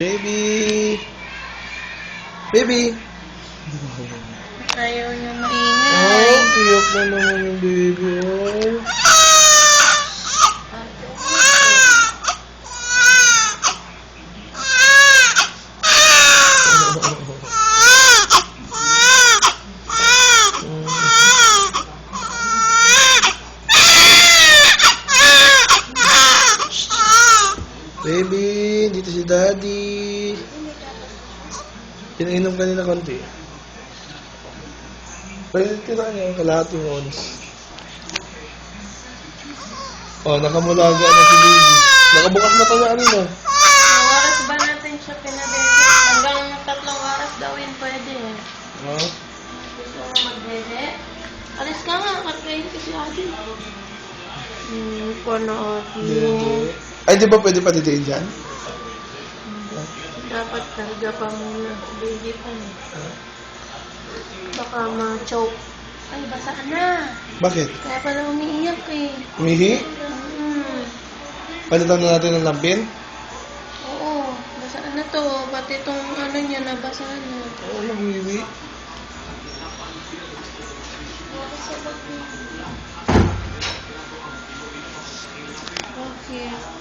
Baby! Baby! Ayaw niya Oh, maingay. iyak na naman yung baby. Oh. Baby, dito si Daddy. Pinainom kanina konti. Pwede tira niya yung kalahating oras. Oh, nakamulaga na si Baby. Nakabukas na tayo kanina. Ang oras ba natin siya pinabebe? Hanggang 3 oras daw yun pwede eh. Oh. Gusto mo magbebe? Alis ka nga, katkain ka si Ate. Paano Ate? Dede. Ay, di ba pwede pa didiin dyan? Dapat karga pa muna. Baby pa eh. Baka ma-choke. Ay, basaan na. Bakit? Kaya pala umiiyak eh. Umihi? Palitan na natin ng lampin? Oo, basaan na to. Pati itong ano niya, nabasaan na. Oo, nag-uwi. Okay.